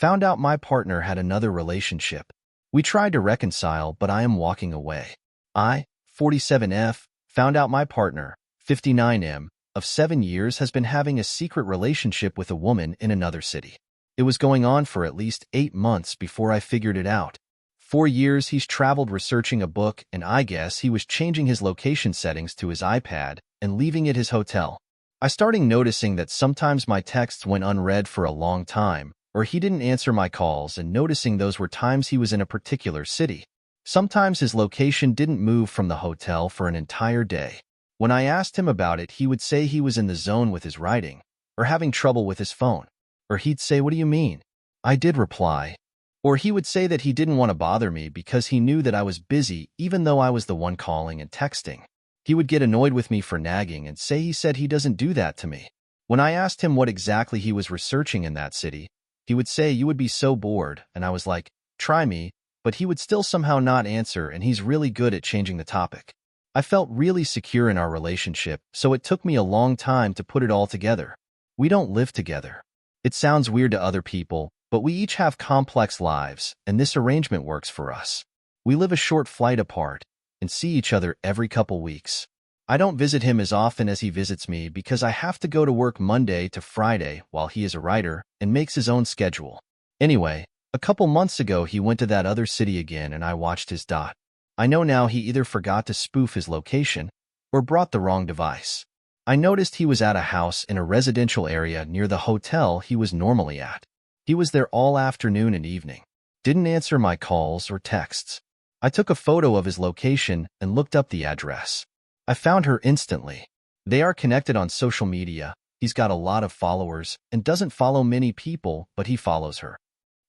Found out my partner had another relationship. We tried to reconcile, but I am walking away. I, 47F, found out my partner, 59M, of 7 years has been having a secret relationship with a woman in another city. It was going on for at least 8 months before I figured it out. 4 years he's traveled researching a book, and I guess he was changing his location settings to his iPad and leaving it his hotel. I started noticing that sometimes my texts went unread for a long time, or he didn't answer my calls, and noticing those were times he was in a particular city. Sometimes his location didn't move from the hotel for an entire day. When I asked him about it, he would say he was in the zone with his writing, or having trouble with his phone. Or he'd say, "What do you mean?" I did reply. Or he would say that he didn't want to bother me because he knew that I was busy even though I was the one calling and texting. He would get annoyed with me for nagging and say he said he doesn't do that to me. When I asked him what exactly he was researching in that city, he would say, "You would be so bored," and I was like, "Try me," but he would still somehow not answer, and he's really good at changing the topic. I felt really secure in our relationship, so it took me a long time to put it all together. We don't live together. It sounds weird to other people, but we each have complex lives, and this arrangement works for us. We live a short flight apart and see each other every couple weeks. I don't visit him as often as he visits me because I have to go to work Monday to Friday while he is a writer and makes his own schedule. Anyway, a couple months ago he went to that other city again and I watched his dot. I know now he either forgot to spoof his location or brought the wrong device. I noticed he was at a house in a residential area near the hotel he was normally at. He was there all afternoon and evening. Didn't answer my calls or texts. I took a photo of his location and looked up the address. I found her instantly. They are connected on social media. He's got a lot of followers and doesn't follow many people, but he follows her.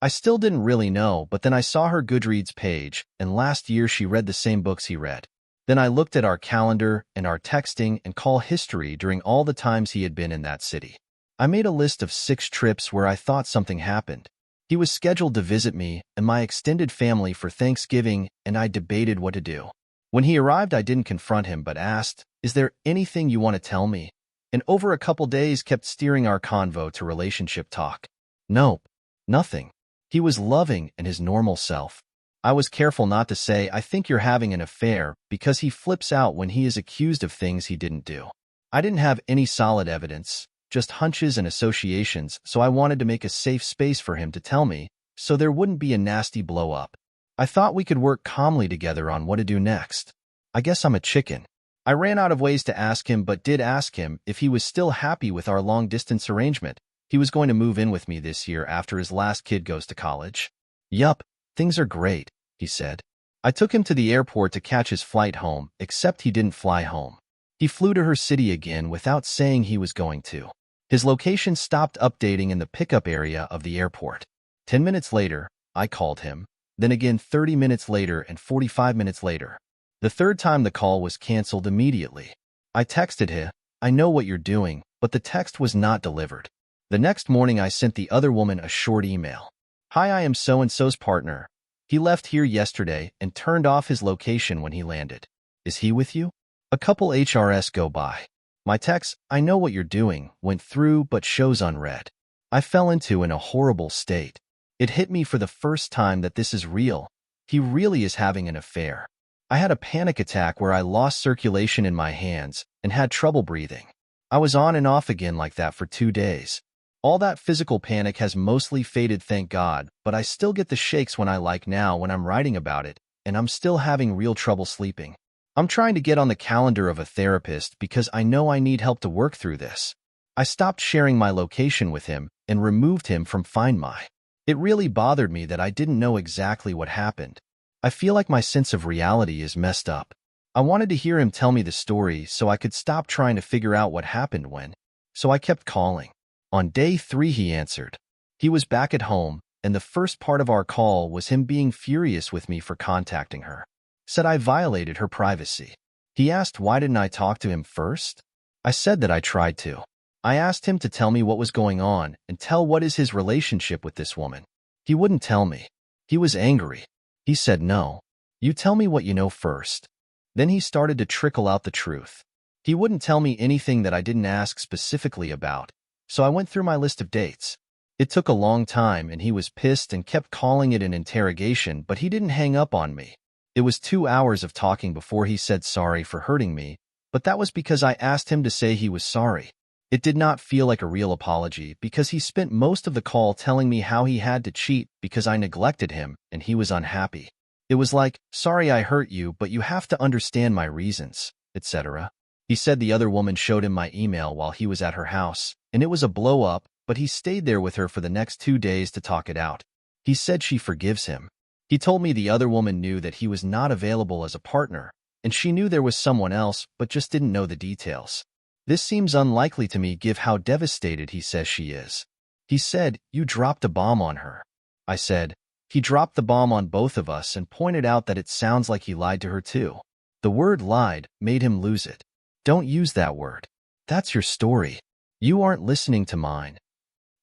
I still didn't really know, but then I saw her Goodreads page, and last year she read the same books he read. Then I looked at our calendar and our texting and call history during all the times he had been in that city. I made a list of 6 trips where I thought something happened. He was scheduled to visit me and my extended family for Thanksgiving, and I debated what to do. When he arrived, I didn't confront him, but asked, "Is there anything you want to tell me?" And over a couple days kept steering our convo to relationship talk. Nope, nothing. He was loving and his normal self. I was careful not to say, "I think you're having an affair," because he flips out when he is accused of things he didn't do. I didn't have any solid evidence, just hunches and associations, so I wanted to make a safe space for him to tell me, so there wouldn't be a nasty blow-up. I thought we could work calmly together on what to do next. I guess I'm a chicken. I ran out of ways to ask him, but did ask him if he was still happy with our long-distance arrangement. He was going to move in with me this year after his last kid goes to college. "Yup, things are great," he said. I took him to the airport to catch his flight home, except he didn't fly home. He flew to her city again without saying he was going to. His location stopped updating in the pickup area of the airport. 10 minutes later, I called him, then again 30 minutes later and 45 minutes later. The third time the call was canceled immediately. I texted him, "I know what you're doing," but the text was not delivered. The next morning I sent the other woman a short email. "Hi, I am so-and-so's partner. He left here yesterday and turned off his location when he landed. Is he with you?" A couple HRS go by. My text, "I know what you're doing," went through but shows unread. I fell into in a horrible state. It hit me for the first time that this is real. He really is having an affair. I had a panic attack where I lost circulation in my hands and had trouble breathing. I was on and off again like that for 2 days. All that physical panic has mostly faded, thank God, but I still get the shakes when I'm writing about it, and I'm still having real trouble sleeping. I'm trying to get on the calendar of a therapist because I know I need help to work through this. I stopped sharing my location with him and removed him from Find My. It really bothered me that I didn't know exactly what happened. I feel like my sense of reality is messed up. I wanted to hear him tell me the story so I could stop trying to figure out what happened when. So I kept calling. On day 3 he answered. He was back at home, and the first part of our call was him being furious with me for contacting her. Said I violated her privacy. He asked why didn't I talk to him first? I said that I tried to. I asked him to tell me what was going on and tell what is his relationship with this woman. He wouldn't tell me. He was angry. He said, "No. You tell me what you know first." Then he started to trickle out the truth. He wouldn't tell me anything that I didn't ask specifically about, so I went through my list of dates. It took a long time and he was pissed and kept calling it an interrogation, but he didn't hang up on me. It was 2 hours of talking before he said sorry for hurting me, but that was because I asked him to say he was sorry. It did not feel like a real apology because he spent most of the call telling me how he had to cheat because I neglected him and he was unhappy. It was like, sorry I hurt you, but you have to understand my reasons, etc. He said the other woman showed him my email while he was at her house, and it was a blow-up, but he stayed there with her for the next 2 days to talk it out. He said she forgives him. He told me the other woman knew that he was not available as a partner, and she knew there was someone else but just didn't know the details. This seems unlikely to me given how devastated he says she is. He said, you dropped a bomb on her. I said, he dropped the bomb on both of us and pointed out that it sounds like he lied to her too. The word lied made him lose it. Don't use that word. That's your story. You aren't listening to mine.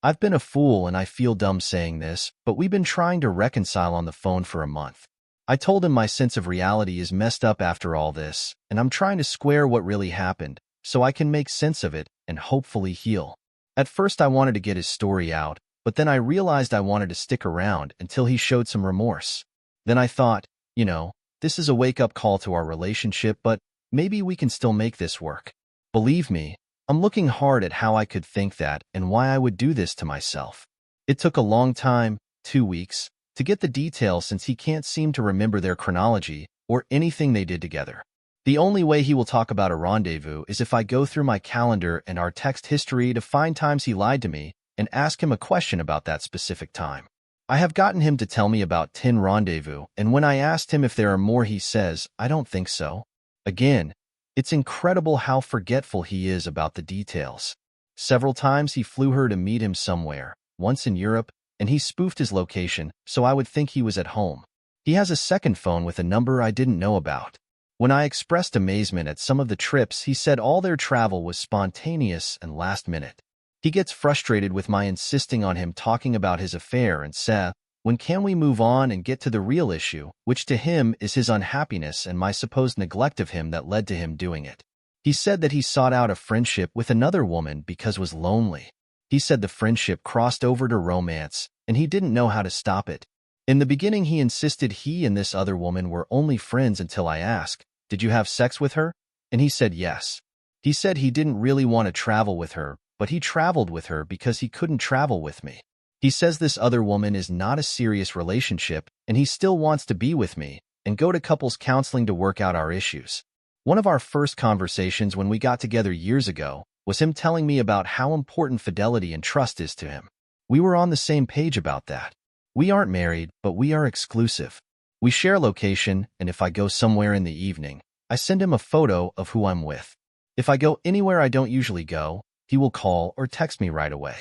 I've been a fool and I feel dumb saying this, but we've been trying to reconcile on the phone for a month. I told him my sense of reality is messed up after all this, and I'm trying to square what really happened so I can make sense of it and hopefully heal. At first I wanted to get his story out, but then I realized I wanted to stick around until he showed some remorse. Then I thought, this is a wake-up call to our relationship, but maybe we can still make this work. Believe me, I'm looking hard at how I could think that and why I would do this to myself. It took a long time, 2 weeks, to get the details since he can't seem to remember their chronology or anything they did together. The only way he will talk about a rendezvous is if I go through my calendar and our text history to find times he lied to me and ask him a question about that specific time. I have gotten him to tell me about 10 rendezvous, and when I asked him if there are more, he says, I don't think so. Again, it's incredible how forgetful he is about the details. Several times he flew her to meet him somewhere, once in Europe, and he spoofed his location so I would think he was at home. He has a second phone with a number I didn't know about. When I expressed amazement at some of the trips, he said all their travel was spontaneous and last minute. He gets frustrated with my insisting on him talking about his affair and says, when can we move on and get to the real issue, which to him is his unhappiness and my supposed neglect of him that led to him doing it. He said that he sought out a friendship with another woman because was lonely. He said the friendship crossed over to romance, and he didn't know how to stop it. In the beginning, he insisted he and this other woman were only friends until I asked, did you have sex with her? And he said yes. He said he didn't really want to travel with her, but he traveled with her because he couldn't travel with me. He says this other woman is not a serious relationship, and he still wants to be with me and go to couples counseling to work out our issues. One of our first conversations when we got together years ago was him telling me about how important fidelity and trust is to him. We were on the same page about that. We aren't married, but we are exclusive. We share location, and if I go somewhere in the evening, I send him a photo of who I'm with. If I go anywhere I don't usually go, he will call or text me right away.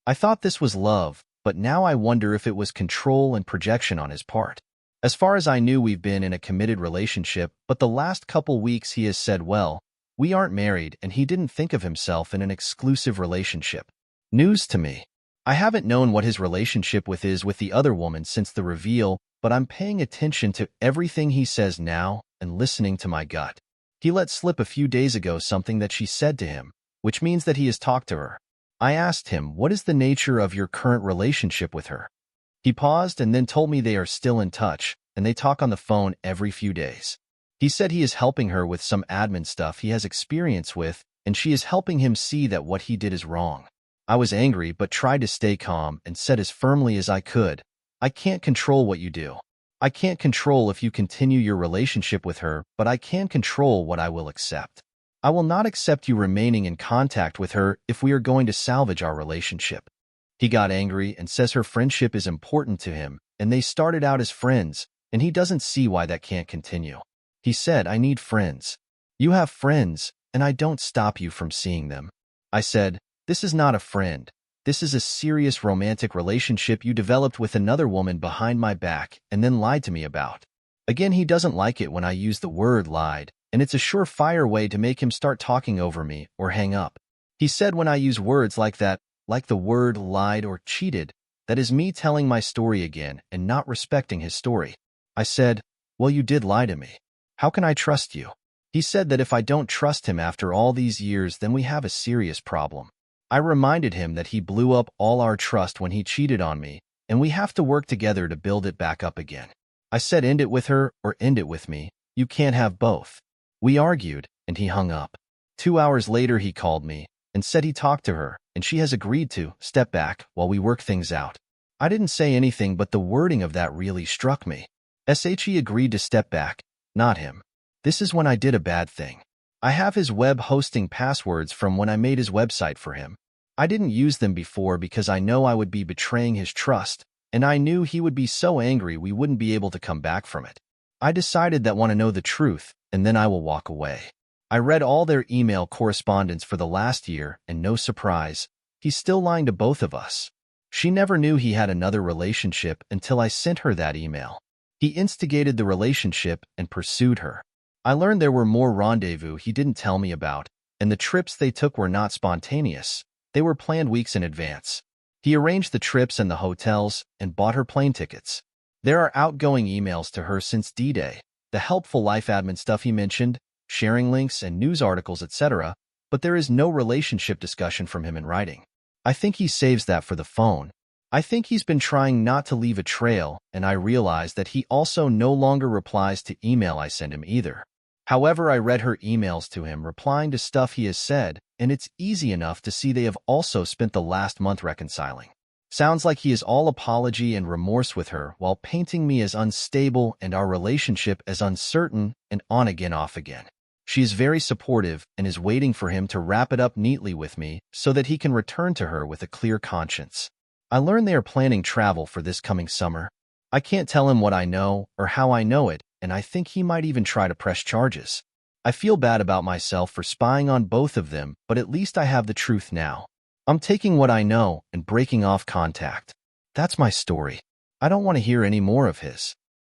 I thought this was love, but now I wonder if it was control and projection on his part. As far as I knew, we've been in a committed relationship, but the last couple weeks he has said, well, we aren't married, and he didn't think of himself in an exclusive relationship. News to me. I haven't known what his relationship with the other woman since the reveal, but I'm paying attention to everything he says now and listening to my gut. He let slip a few days ago something that she said to him, which means that he has talked to her. I asked him, what is the nature of your current relationship with her? He paused and then told me they are still in touch, and they talk on the phone every few days. He said he is helping her with some admin stuff he has experience with, and she is helping him see that what he did is wrong. I was angry but tried to stay calm and said as firmly as I could, I can't control what you do. I can't control if you continue your relationship with her, but I can control what I will accept. I will not accept you remaining in contact with her if we are going to salvage our relationship. He got angry and says her friendship is important to him, and they started out as friends, and he doesn't see why that can't continue. He said, I need friends. You have friends, and I don't stop you from seeing them. I said, this is not a friend. This is a serious romantic relationship you developed with another woman behind my back and then lied to me about. Again, he doesn't like it when I use the word lied, and it's a surefire way to make him start talking over me or hang up. He said when I use words like that, like the word lied or cheated, that is me telling my story again and not respecting his story. I said, well, you did lie to me. How can I trust you? He said that if I don't trust him after all these years, then we have a serious problem. I reminded him that he blew up all our trust when he cheated on me, and we have to work together to build it back up again. I said end it with her or end it with me. You can't have both. We argued, and he hung up. 2 hours later he called me and said he talked to her, and she has agreed to step back while we work things out. I didn't say anything, but the wording of that really struck me. She agreed to step back, not him. This is when I did a bad thing. I have his web hosting passwords from when I made his website for him. I didn't use them before because I know I would be betraying his trust, and I knew he would be so angry we wouldn't be able to come back from it. I decided that want to know the truth, and then I will walk away. I read all their email correspondence for the last year, and no surprise, he's still lying to both of us. She never knew he had another relationship until I sent her that email. He instigated the relationship and pursued her. I learned there were more rendezvous he didn't tell me about, and the trips they took were not spontaneous. They were planned weeks in advance. He arranged the trips and the hotels and bought her plane tickets. There are outgoing emails to her since D-Day, the helpful life admin stuff he mentioned, sharing links and news articles, etc., but there is no relationship discussion from him in writing. I think he saves that for the phone. I think he's been trying not to leave a trail, and I realize that he also no longer replies to email I send him either. However, I read her emails to him replying to stuff he has said, and it's easy enough to see they have also spent the last month reconciling. Sounds like he is all apology and remorse with her while painting me as unstable and our relationship as uncertain and on again off again. She is very supportive and is waiting for him to wrap it up neatly with me so that he can return to her with a clear conscience. I learned they are planning travel for this coming summer. I can't tell him what I know or how I know it, and I think he might even try to press charges. I feel bad about myself for spying on both of them, but at least I have the truth now. I'm taking what I know and breaking off contact. That's my story. I don't want to hear any more of his.